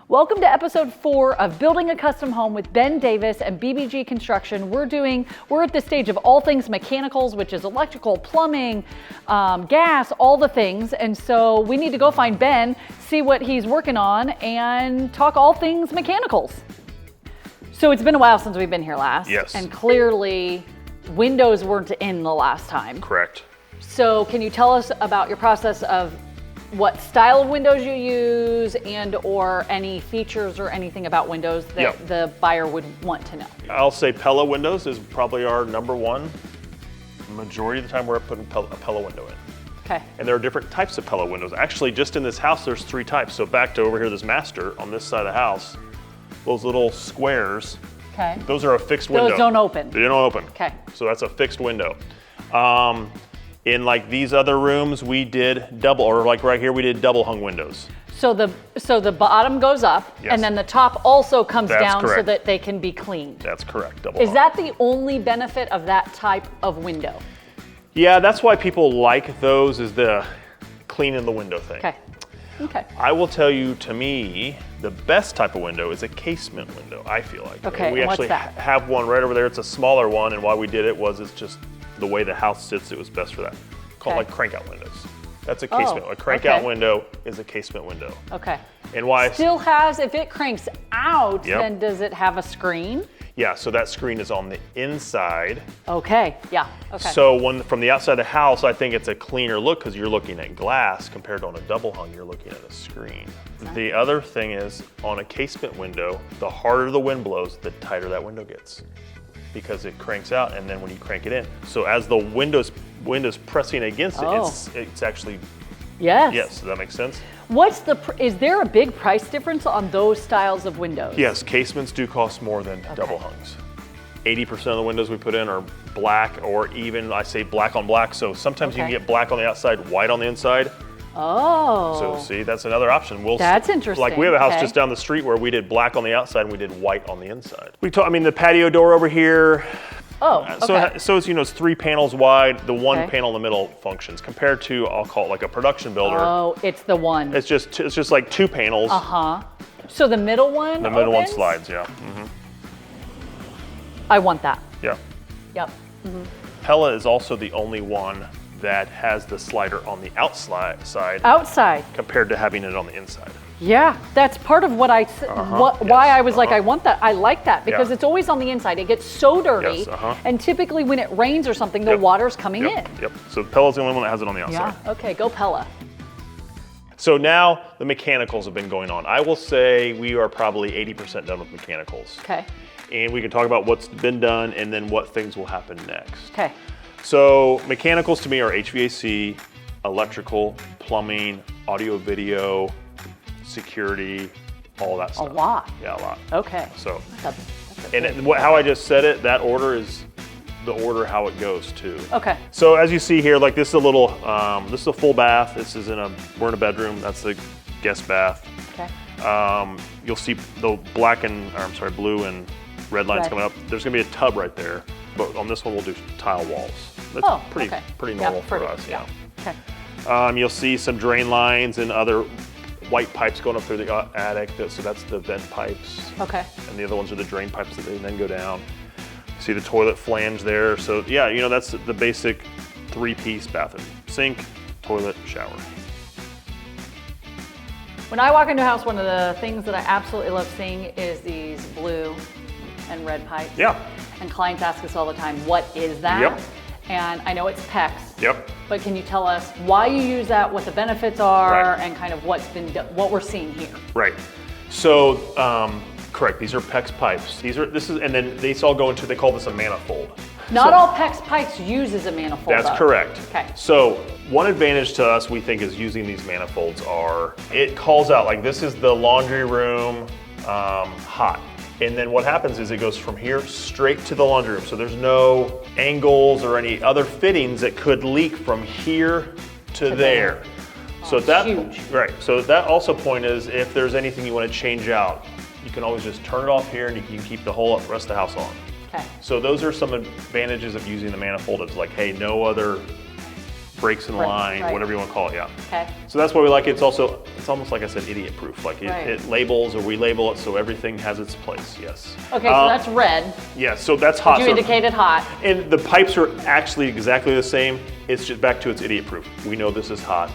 Welcome to episode 4 of Building a Custom Home with Ben Davis and BBG Construction. We're at the stage of all things mechanicals, which is electrical, plumbing, gas, all the things. And so we need to go find Ben, see what he's working on, and talk all things mechanicals. So it's been a while since we've been here last. Yes. And clearly windows weren't in the last time. Correct. So can you tell us about your process of what style of windows you use and or any features or anything about windows that the buyer would want to know? I'll say Pella windows is probably our number one. Majority of the time we're putting a Pella window in. Okay. And there are different types of Pella windows. Actually, just in this house, there's 3 types. So back to over here, this master on this side of the house, those little squares, Okay. those are a fixed window. Those don't open. They don't open. Okay. So that's a fixed window. In like these other rooms, we did double, or like right here, we did double hung windows. So the bottom goes up, Yes. and then the top also comes That's down correct. so that they can be cleaned. That's correct, double Is hung. that the only benefit of that type of window? Yeah, that's why people like those, is the cleaning the window thing. Okay. Okay. I will tell you, to me, the best type of window is a casement window, I feel like. Okay, We and what's actually that? have one right over there. It's a smaller one, and why we did it was it's just the way the house sits, it was best for that. Called Okay. like crank out windows. That's a casement. Oh, A crank out okay. window is a casement window. Okay. And why? Still has, if it cranks out, Yep. then does it have a screen? Yeah, so that screen is on the inside. Okay. Yeah. Okay. So from the outside of the house, I think it's a cleaner look because you're looking at glass compared to on a double hung, you're looking at a screen. The other thing is, on a casement window, the harder the wind blows, the tighter that window gets because it cranks out, and then when you crank it in. So as the wind is pressing against it, it's actually, yes. yes, does that make sense? Is there a big price difference on those styles of windows? Yes, casements do cost more than double hungs. 80% of the windows we put in are black, or even I say black on black. So sometimes you can get black on the outside, white on the inside. Oh. So see, that's another option. That's interesting. Like we have a house Okay. just down the street where we did black on the outside and we did white on the inside. The patio door over here. Oh, okay. So it's, it's 3 panels wide. The one Okay. panel in the middle functions compared to, I'll call it like a production builder. Oh, it's the one. It's just like 2 panels. Uh-huh. So the middle one The middle one opens? slides, yeah. Mm-hmm. I want that. Yeah. Yep. Pella is also the only one that has the slider on the outside Outside. compared to having it on the inside. Yeah, that's part of what why I was like, I want that. I like that because Yeah. it's always on the inside. It gets so dirty, Yes, and typically when it rains or something, the water's coming in. Yep. So Pella's the only one that has it on the outside. Yeah. Okay, go Pella. So now the mechanicals have been going on. I will say we are probably 80% done with mechanicals. Okay. And we can talk about what's been done and then what things will happen next. Okay. So mechanicals to me are HVAC, electrical, plumbing, audio, video, security, all that stuff. A lot. Yeah, a lot. Okay. So, That's a big- how I just said it, that order is the order how it goes too. Okay. So as you see here, like this is a little, this is a full bath. This is we're in a bedroom. That's the guest bath. Okay. You'll see the blue and red lines Red. coming up. There's gonna be a tub right there, but on this one we'll do tile walls. That's pretty normal for us. Yeah. Okay. You'll see some drain lines and other white pipes going up through the attic. So that's the vent pipes. Okay. And the other ones are the drain pipes that they then go down. See the toilet flange there. So yeah, that's the basic 3-piece bathroom: sink, toilet, shower. When I walk into a house, one of the things that I absolutely love seeing is these blue and red pipes. Yeah. And clients ask us all the time, what is that? Yep. And I know it's PEX. Yep. But can you tell us why you use that, what the benefits are, Right. and kind of what we're seeing here? Right. So, correct. These are PEX pipes. And then these all go into, they call this a manifold. Not all PEX pipes uses a manifold. That's though. correct. Okay. So one advantage to us, we think, is using these manifolds it calls out, like this is the laundry room hot. And then what happens is it goes from here straight to the laundry room. So there's no angles or any other fittings that could leak from here to there. So huge. Right. So that also point is, if there's anything you want to change out, you can always just turn it off here and you can keep the whole rest of the house on. Okay. So those are some advantages of using the manifold. It's like, hey, no other breaks in line, right. whatever you want to call it, yeah. Okay. So that's why we like it. It's also it's almost like I said, idiot proof. Like Right. it labels, or we label it so everything has its place, yes. Okay, so that's red. Yeah, so that's hot. You So- indicated hot. And the pipes are actually exactly the same. It's just back to its idiot proof. We know this is hot.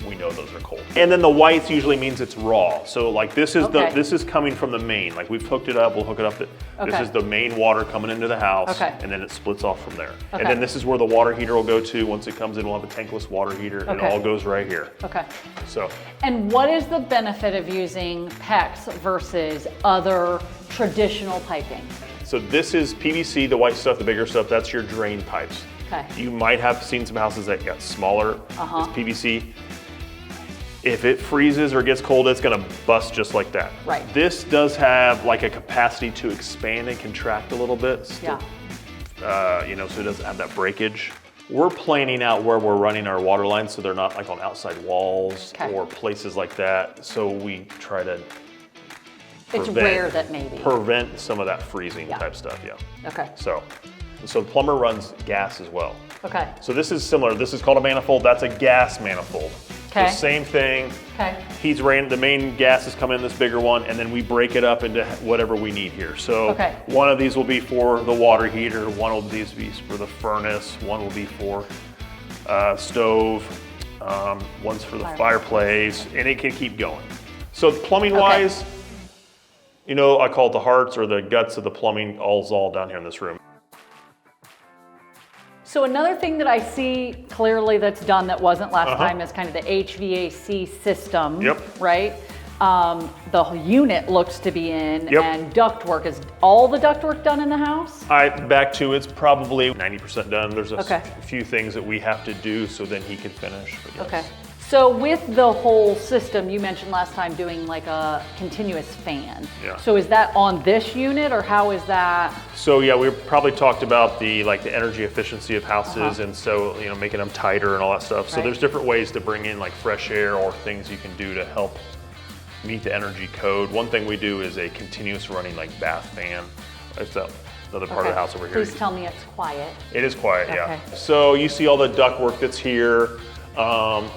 We know those are cold. And then the whites usually means it's raw. So like this is Okay. this is coming from the main. Like we've hooked it up, we'll hook it up. This Okay. is the main water coming into the house, Okay. and then it splits off from there. Okay. And then this is where the water heater will go to. Once it comes in, we'll have a tankless water heater, and it Okay. all goes right here. Okay. So And what is the benefit of using PEX versus other traditional piping? So this is PVC, the white stuff, the bigger stuff, that's your drain pipes. Okay. You might have seen some houses that got smaller, it's PVC. If it freezes or gets cold, it's gonna bust just like that. Right. This does have like a capacity to expand and contract a little bit. Still, you know, so it doesn't have that breakage. We're planning out where we're running our water lines so they're not like on outside walls Okay. or places like that. So we try to It's rare that maybe. prevent some of that freezing Yeah. type stuff, yeah. Okay. So the plumber runs gas as well. Okay. So this is similar. This is called a manifold. That's a gas manifold. Okay. So same thing. Okay. He's ran, the main gases come in this bigger one, and then we break it up into whatever we need here. So Okay. one of these will be for the water heater, one of these will be for the furnace, one will be for stove, one's for the fireplace, and it can keep going. So plumbing wise, you know, I call it the hearts or the guts of the plumbing, all's all down here in this room. So another thing that I see clearly that's done that wasn't last time is kind of the HVAC system, Yep. right? The unit looks to be in, Yep. and ductwork. Is all the ductwork done in the house? Back to it's probably 90% done. There's a Okay. few things that we have to do so then he can finish. But yes. Okay. So with the whole system, you mentioned last time doing like a continuous fan. Yeah. So is that on this unit, or how is that? So yeah, we probably talked about the energy efficiency of houses, and so you know, making them tighter and all that stuff. So Right. there's different ways to bring in like fresh air or things you can do to help meet the energy code. One thing we do is a continuous running like bath fan. That's another part of the house over here. Please tell me it's quiet. It is quiet, yeah. Okay. So you see all the ductwork that's here.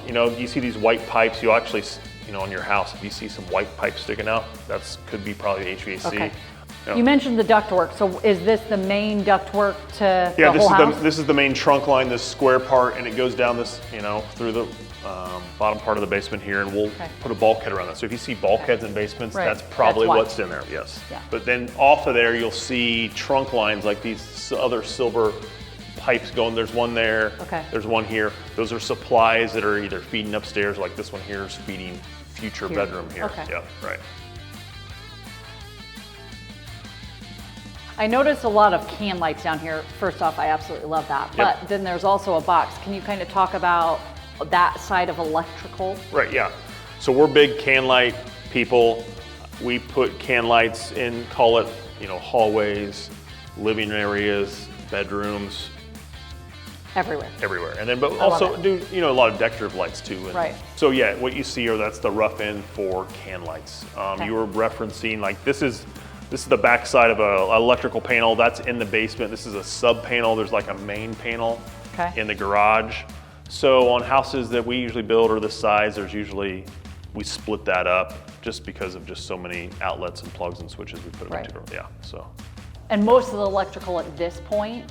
You know, you see these white pipes. You actually, you know, on your house, if you see some white pipes sticking out, that's could be probably HVAC. Okay. Yeah. You mentioned the ductwork. So is this the main ductwork to Yeah, the whole house? this is the main trunk line, this square part, and it goes down this, you know, through the bottom part of the basement here, and we'll put a bulkhead around that. So if you see bulkheads in basements, Right. that's probably That's why. what's in there, yes. Yeah. But then off of there, you'll see trunk lines like these other silver pipes going. There's one there, Okay. there's one here. Those are supplies that are either feeding upstairs, like this one here is feeding future Here. bedroom here. Okay. Yeah, right. I noticed a lot of can lights down here. First off, I absolutely love that. Yep. But then there's also a box. Can you kind of talk about that side of electrical? Right, yeah. So we're big can light people. We put can lights in, call it, you know, hallways, living areas, bedrooms, Everywhere. everywhere. And then, but love also it. do, you know, a lot of decorative lights too. And Right. So yeah, what you see are, that's the rough end for can lights. Okay. You were referencing, like this is the back side of a electrical panel. That's in the basement. This is a sub panel. There's like a main panel Okay. in the garage. So on houses that we usually build or this size, there's usually, we split that up just because of just so many outlets and plugs and switches we put them Right. into. Yeah, so. And most of the electrical at this point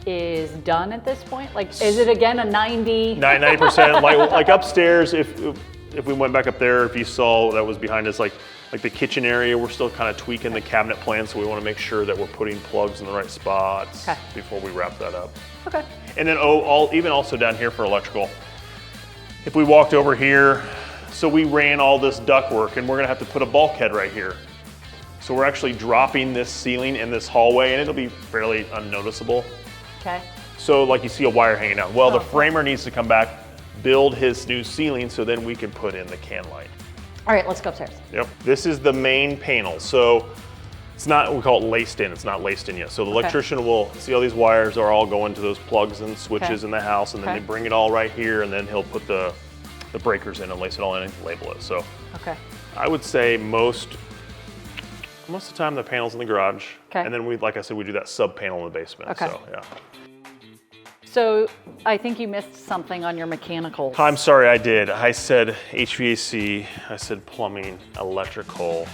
is done at this point? Like, is it again a 90? 90%, like upstairs, if we went back up there, if you saw that was behind us, like the kitchen area, we're still kind of tweaking the cabinet plan, so we want to make sure that we're putting plugs in the right spots Okay. before we wrap that up. Okay. And then even also down here for electrical, if we walked over here, so we ran all this ductwork, and we're gonna have to put a bulkhead right here. So we're actually dropping this ceiling in this hallway, and it'll be fairly unnoticeable. Okay. So like you see a wire hanging out. Well, the Okay. framer needs to come back, build his new ceiling, so then we can put in the can light. All right, let's go upstairs. Yep. This is the main panel. So it's not, we call it laced in. It's not laced in yet. So the electrician will see all these wires are all going to those plugs and switches Okay. in the house, and then Okay. they bring it all right here, and then he'll put the breakers in and lace it all in and label it. So Okay. I would say most of the time the panel's in the garage. Okay. And then we, like I said, we do that sub panel in the basement. Okay. So yeah. So I think you missed something on your mechanicals. I'm sorry, I did. I said HVAC, I said plumbing, electrical.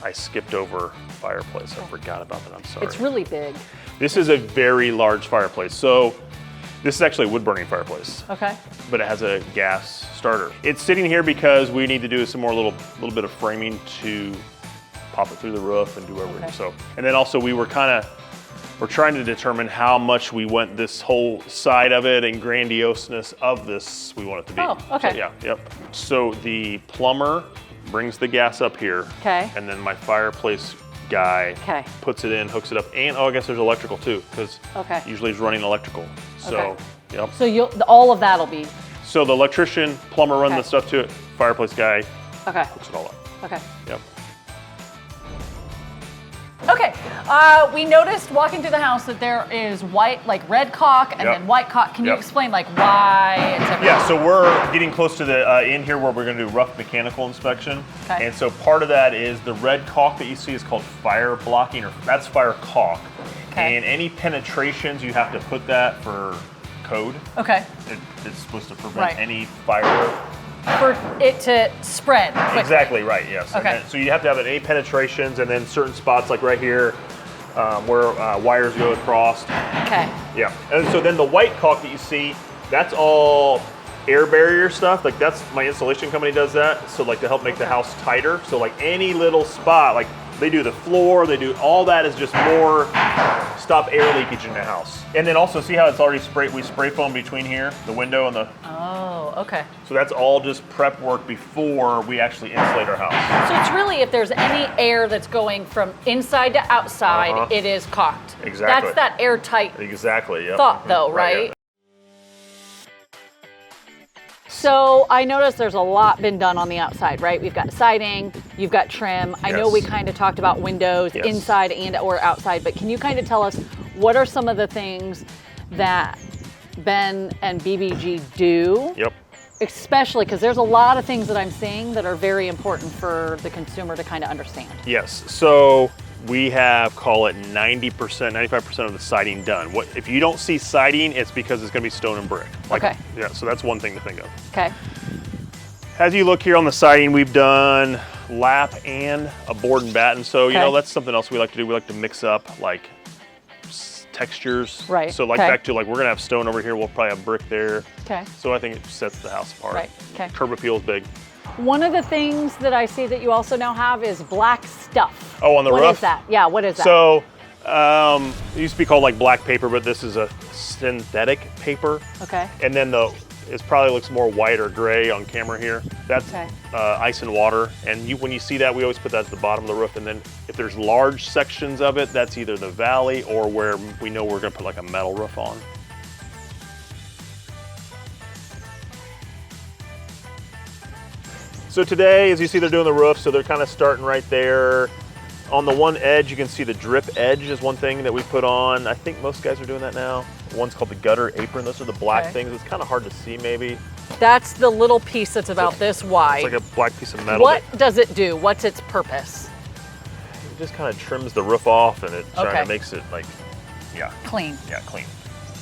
I skipped over fireplace. I forgot about that, I'm sorry. It's really big. This is a very large fireplace. So this is actually a wood burning fireplace. Okay. But it has a gas starter. It's sitting here because we need to do some more little bit of framing to pop it through the roof and do everything. Okay. So, and then also we're trying to determine how much we want this whole side of it and grandioseness of this we want it to be. Oh, okay. So, yeah, yep. So the plumber brings the gas up here. Okay. And then my fireplace guy puts it in, hooks it up, and I guess there's electrical too, because usually he's running electrical. So, yep. So all of that'll be. So the electrician, plumber run the stuff to it, fireplace guy hooks it all up. Okay. Yep. Okay, we noticed walking through the house that there is white, like red caulk and then white caulk. Can you explain like why it's everywhere? Yeah, so we're getting close to the end here where we're gonna do rough mechanical inspection. Okay. And so part of that is the red caulk that you see is called fire blocking, or that's fire caulk. Okay. And any penetrations, you have to put that for code. Okay. It's supposed to prevent any fire. For it to spread quickly. Exactly right, yes. Okay. So you have to have any penetrations, and then certain spots like right here where wires go across. Okay. Yeah, and so then the white caulk that you see, that's all air barrier stuff. Like that's my installation company does that. So like to help make the house tighter. So like any little spot, like they do the floor, they do all that is just more stop air leakage in the house. And then also see how it's already sprayed, we spray foam between here, the window and the. Oh, okay. So that's all just prep work before we actually insulate our house. So it's really, if there's any air that's going from inside to outside, it is caulked. Exactly. That's that airtight thought though, right? Yeah. So I noticed there's a lot been done on the outside, right? We've got siding, you've got trim. I know we kind of talked about windows inside and or outside, but can you kind of tell us what are some of the things that Ben and BBG do? Yep. Especially because there's a lot of things that I'm seeing that are very important for the consumer to kind of understand. Yes, so we have, call it 90%, 95% of the siding done. What if you don't see siding, it's because it's gonna be stone and brick. Like, yeah, so that's one thing to think of. Okay. As you look here on the siding, we've done lap and a board and batten. So, you know, that's something else we like to do. We like to mix up like textures. Right. So like back to like, we're gonna have stone over here, we'll probably have brick there. Okay. So I think it sets the house apart. Right, okay. Curb appeal is big. One of the things that I see that you also now have is black stuff. Oh, on the roof? What is that? Yeah, what is that? So, it used to be called like black paper, but this is a synthetic paper. Okay. And then it probably looks more white or gray on camera here. That's ice and water. And when you see that, we always put that at the bottom of the roof. And then if there's large sections of it, that's either the valley or where we know we're gonna put like a metal roof on. So today, as you see, they're doing the roof, so they're kind of starting right there. On the one edge, you can see the drip edge is one thing that we put on. I think most guys are doing that now. One's called the gutter apron. Those are the black things. It's kind of hard to see maybe. That's the little piece that's about this wide. It's like a black piece of metal. What does it do? What's its purpose? It just kind of trims the roof off, and it kind of makes it like, clean. Yeah, clean.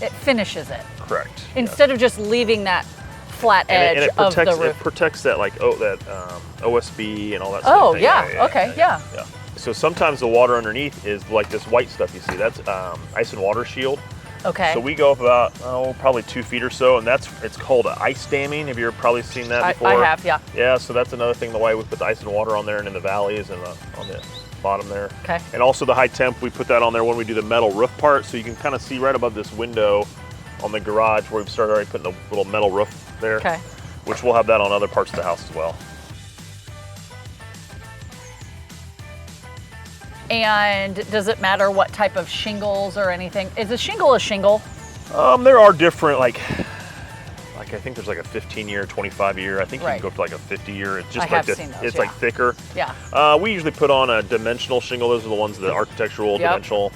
It finishes it. Correct. Instead of just leaving that flat edge of the roof. It protects that like OSB and all that stuff. Oh, yeah. So sometimes the water underneath is like this white stuff you see. That's ice and water shield. Okay. So we go up about, probably 2 feet or so, and it's called ice damming. Have you probably seen that before? I have, yeah. Yeah, so that's another thing, the way we put the ice and water on there and in the valleys and on the bottom there. Okay. And also the high temp, we put that on there when we do the metal roof part, so you can kind of see right above this window on the garage where we've started already putting the little metal roof there, which we'll have that on other parts of the house as well. And does it matter what type of shingles or anything? Is a shingle a shingle? There are different, like I think there's like a 15-year, 25-year. I think you can go up to like a 50-year. It's just it's like thicker. Yeah. We usually put on a dimensional shingle. Those are the ones, the architectural dimensional,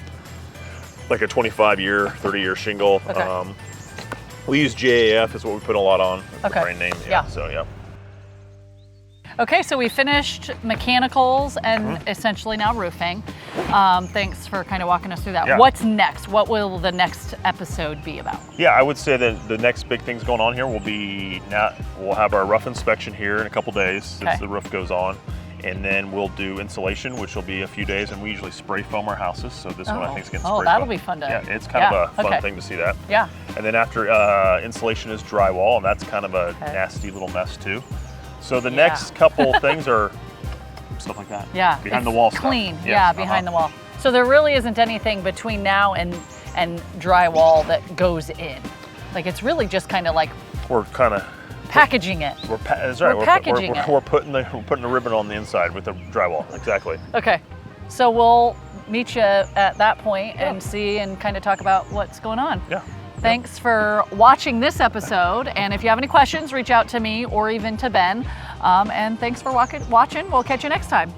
like a 25-year, 30-year shingle. Okay. We use JAF is what we put a lot on. That's the brand name. Yeah. So Okay, so we finished mechanicals and essentially now roofing. Thanks for kind of walking us through that. Yeah. What's next? What will the next episode be about? Yeah, I would say that the next big things going on here will be we'll have our rough inspection here in a couple days since the roof goes on. And then we'll do insulation, which will be a few days, and we usually spray foam our houses. So this one I think is getting spray foam. Oh, that'll be fun to. Yeah, it's kind of a fun thing to see that. Yeah. And then after insulation is drywall, and that's kind of a nasty little mess too. So the next couple things are stuff like that. Yeah. Behind the wall clean. stuff. Yeah, behind the wall. So there really isn't anything between now and drywall that goes in. Like it's really just kind of like we're kind of packaging it. That's right. We're packaging it. We're putting the ribbon on the inside with the drywall. Exactly. Okay. So we'll meet you at that point and see and kind of talk about what's going on. Yeah. Thanks for watching this episode. And if you have any questions, reach out to me or even to Ben. And thanks for watching. We'll catch you next time.